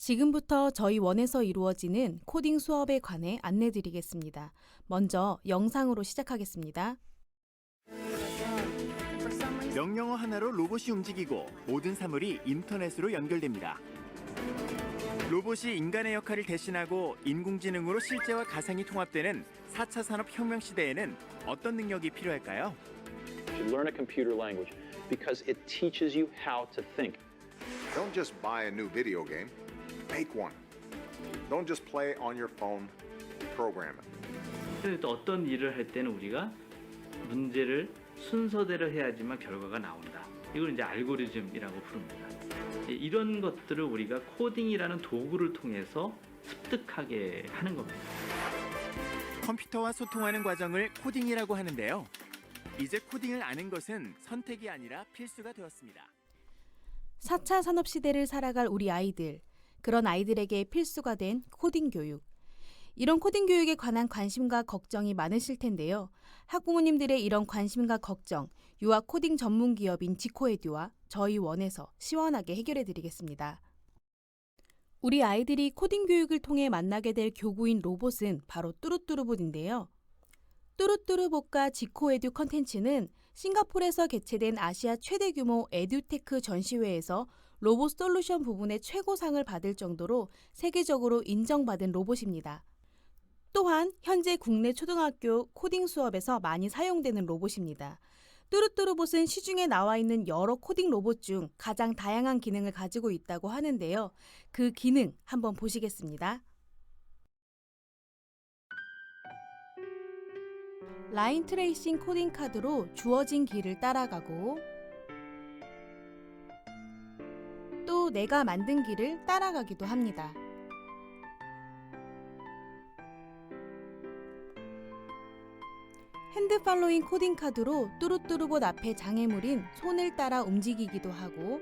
지금부터 저희 원에서 이루어지는 코딩 수업에 관해 안내드리겠습니다. 먼저 영상으로 시작하겠습니다. 명령어 하나로 로봇이 움직이고 모든 사물이 인터넷으로 연결됩니다. 로봇이 인간의 역할을 대신하고 인공지능으로 실제와 가상이 통합되는 4차 산업혁명 시대에는 어떤 능력이 필요할까요? You should learn a computer language because it teaches you how to think. Don't just buy a new video game, make one. Don't just play on your phone, program it. 또 어떤 일을 할 때는 우리가 문제를 순서대로 해야지만 결과가 나온다. 이걸 이제 알고리즘이라고 부릅니다. 이런 것들을 우리가 코딩이라는 도구를 통해서 습득하게 하는 겁니다. 컴퓨터와 소통하는 과정을 코딩이라고 하는데요. 이제 코딩을 아는 것은 선택이 아니라 필수가 되었습니다. 4차 산업시대를 살아갈 우리 아이들, 그런 아이들에게 필수가 된 코딩 교육. 이런 코딩 교육에 관한 관심과 걱정이 많으실 텐데요. 학부모님들의 이런 관심과 걱정, 유아 코딩 전문 기업인 지코에듀와 저희 원에서 시원하게 해결해 드리겠습니다. 우리 아이들이 코딩 교육을 통해 만나게 될 교구인 로봇은 바로 뚜루뚜루봇인데요. 뚜루뚜루봇과 지코에듀 컨텐츠는 싱가포르에서 개최된 아시아 최대 규모 에듀테크 전시회에서 로봇 솔루션 부분의 최고상을 받을 정도로 세계적으로 인정받은 로봇입니다. 또한 현재 국내 초등학교 코딩 수업에서 많이 사용되는 로봇입니다. 뚜루뚜루봇은 시중에 나와 있는 여러 코딩 로봇 중 가장 다양한 기능을 가지고 있다고 하는데요. 그 기능 한번 보시겠습니다. 라인 트레이싱 코딩 카드로 주어진 길을 따라가고 또 내가 만든 길을 따라가기도 합니다. 핸드 팔로잉 코딩 카드로 뚜루뚜루봇 앞에 장애물인 손을 따라 움직이기도 하고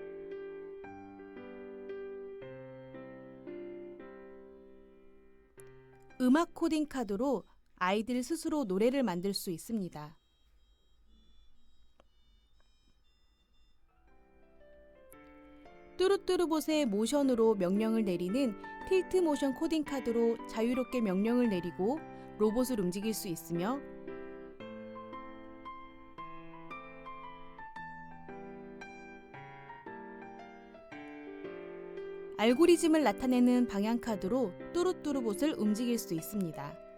음악 코딩 카드로 아이들 스스로 노래를 만들 수 있습니다. 뚜루뚜루봇의 모션으로 명령을 내리는 틸트 모션 코딩 카드로 자유롭게 명령을 내리고 로봇을 움직일 수 있으며 알고리즘을 나타내는 방향 카드로 뚜루뚜루봇을 움직일 수 있습니다.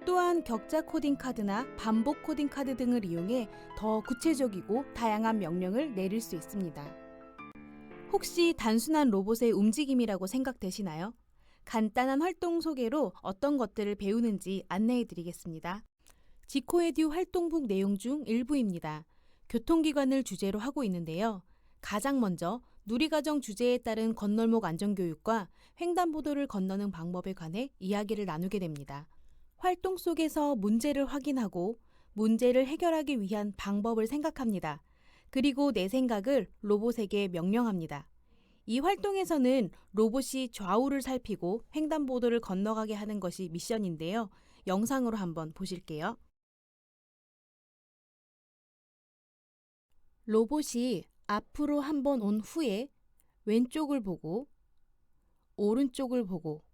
또한 격자 코딩 카드나 반복 코딩 카드 등을 이용해 더 구체적이고 다양한 명령을 내릴 수 있습니다. 혹시 단순한 로봇의 움직임이라고 생각되시나요? 간단한 활동 소개로 어떤 것들을 배우는지 안내해 드리겠습니다. 지코에듀 활동북 내용 중 일부입니다. 교통기관을 주제로 하고 있는데요. 가장 먼저 누리과정 주제에 따른 건널목 안전교육과 횡단보도를 건너는 방법에 관해 이야기를 나누게 됩니다. 활동 속에서 문제를 확인하고 문제를 해결하기 위한 방법을 생각합니다. 그리고 내 생각을 로봇에게 명령합니다. 이 활동에서는 로봇이 좌우를 살피고 횡단보도를 건너가게 하는 것이 미션인데요. 영상으로 한번 보실게요. 로봇이 앞으로 한번 온 후에 왼쪽을 보고 오른쪽을 보고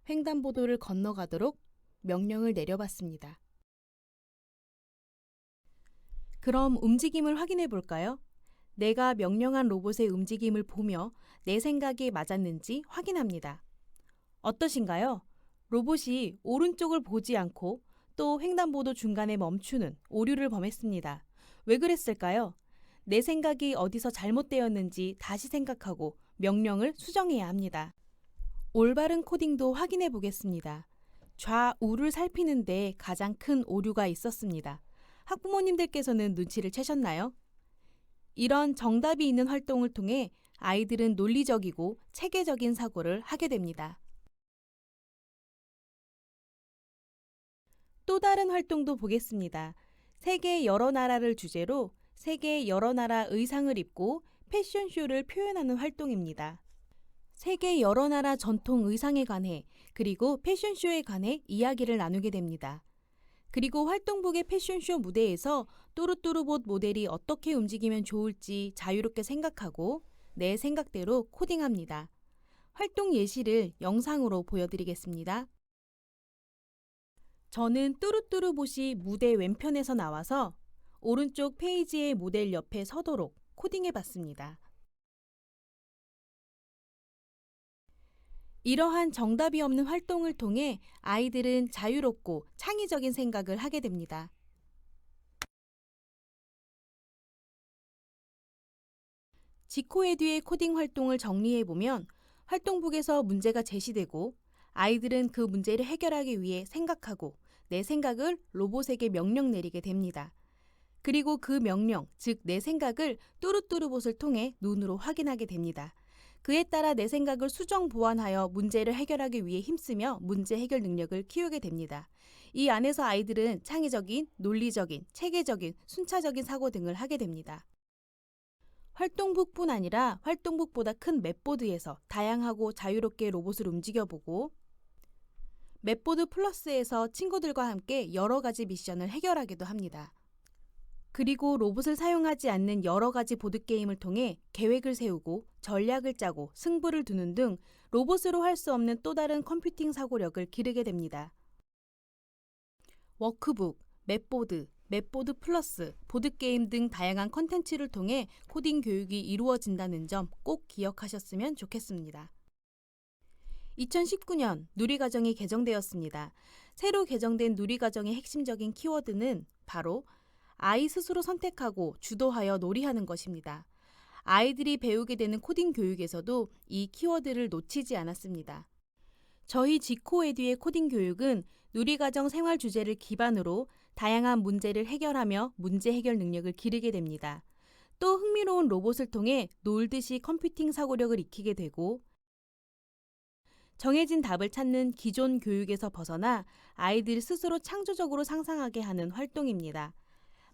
횡단보도를 건너가도록 명령을 내려봤습니다. 그럼 움직임을 확인해 볼까요? 내가 명령한 로봇의 움직임을 보며 내 생각이 맞았는지 확인합니다. 어떠신가요? 로봇이 오른쪽을 보지 않고 또 횡단보도 중간에 멈추는 오류를 범했습니다. 왜 그랬을까요? 내 생각이 어디서 잘못되었는지 다시 생각하고 명령을 수정해야 합니다. 올바른 코딩도 확인해 보겠습니다. 좌우를 살피는데 가장 큰 오류가 있었습니다. 학부모님들께서는 눈치를 채셨나요? 이런 정답이 있는 활동을 통해 아이들은 논리적이고 체계적인 사고를 하게 됩니다. 또 다른 활동도 보겠습니다. 세계 여러 나라를 주제로 세계 여러 나라 의상을 입고 패션쇼를 표현하는 활동입니다. 세계 여러 나라 전통 의상에 관해 그리고 패션쇼에 관해 이야기를 나누게 됩니다. 그리고 활동복의 패션쇼 무대에서 또르뚜르봇 모델이 어떻게 움직이면 좋을지 자유롭게 생각하고 내 생각대로 코딩합니다. 활동 예시를 영상으로 보여드리겠습니다. 저는 뚜루뚜루봇이 무대 왼편에서 나와서 오른쪽 페이지의 모델 옆에 서도록 코딩해봤습니다. 이러한 정답이 없는 활동을 통해 아이들은 자유롭고 창의적인 생각을 하게 됩니다. 지코에듀의 코딩 활동을 정리해보면 활동북에서 문제가 제시되고 아이들은 그 문제를 해결하기 위해 생각하고 내 생각을 로봇에게 명령 내리게 됩니다. 그리고 그 명령, 즉 내 생각을 뚜루뚜루봇을 통해 눈으로 확인하게 됩니다. 그에 따라 내 생각을 수정 보완하여 문제를 해결하기 위해 힘쓰며 문제 해결 능력을 키우게 됩니다. 이 안에서 아이들은 창의적인, 논리적인, 체계적인, 순차적인 사고 등을 하게 됩니다. 활동북뿐 아니라 활동북보다 큰 맵보드에서 다양하고 자유롭게 로봇을 움직여보고 맵보드 플러스에서 친구들과 함께 여러 가지 미션을 해결하기도 합니다. 그리고 로봇을 사용하지 않는 여러 가지 보드게임을 통해 계획을 세우고 전략을 짜고 승부를 두는 등 로봇으로 할 수 없는 또 다른 컴퓨팅 사고력을 기르게 됩니다. 워크북, 맵보드, 맵보드 플러스, 보드게임 등 다양한 컨텐츠를 통해 코딩 교육이 이루어진다는 점 꼭 기억하셨으면 좋겠습니다. 2019년 누리과정이 개정되었습니다. 새로 개정된 누리과정의 핵심적인 키워드는 바로 아이 스스로 선택하고 주도하여 놀이하는 것입니다. 아이들이 배우게 되는 코딩 교육에서도 이 키워드를 놓치지 않았습니다. 저희 지코에듀의 코딩 교육은 누리과정 생활 주제를 기반으로 다양한 문제를 해결하며 문제 해결 능력을 기르게 됩니다. 또 흥미로운 로봇을 통해 놀듯이 컴퓨팅 사고력을 익히게 되고 정해진 답을 찾는 기존 교육에서 벗어나 아이들 스스로 창조적으로 상상하게 하는 활동입니다.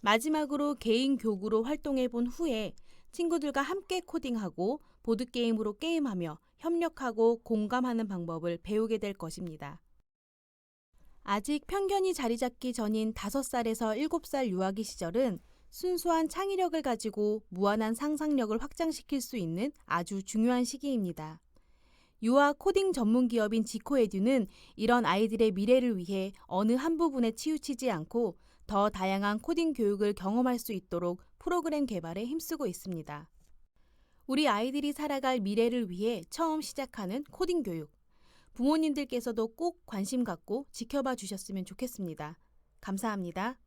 마지막으로 개인 교구로 활동해 본 후에 친구들과 함께 코딩하고 보드게임으로 게임하며 협력하고 공감하는 방법을 배우게 될 것입니다. 아직 편견이 자리 잡기 전인 5살에서 7살 유아기 시절은 순수한 창의력을 가지고 무한한 상상력을 확장시킬 수 있는 아주 중요한 시기입니다. 유아 코딩 전문 기업인 지코에듀는 이런 아이들의 미래를 위해 어느 한 부분에 치우치지 않고 더 다양한 코딩 교육을 경험할 수 있도록 프로그램 개발에 힘쓰고 있습니다. 우리 아이들이 살아갈 미래를 위해 처음 시작하는 코딩 교육. 부모님들께서도 꼭 관심 갖고 지켜봐 주셨으면 좋겠습니다. 감사합니다.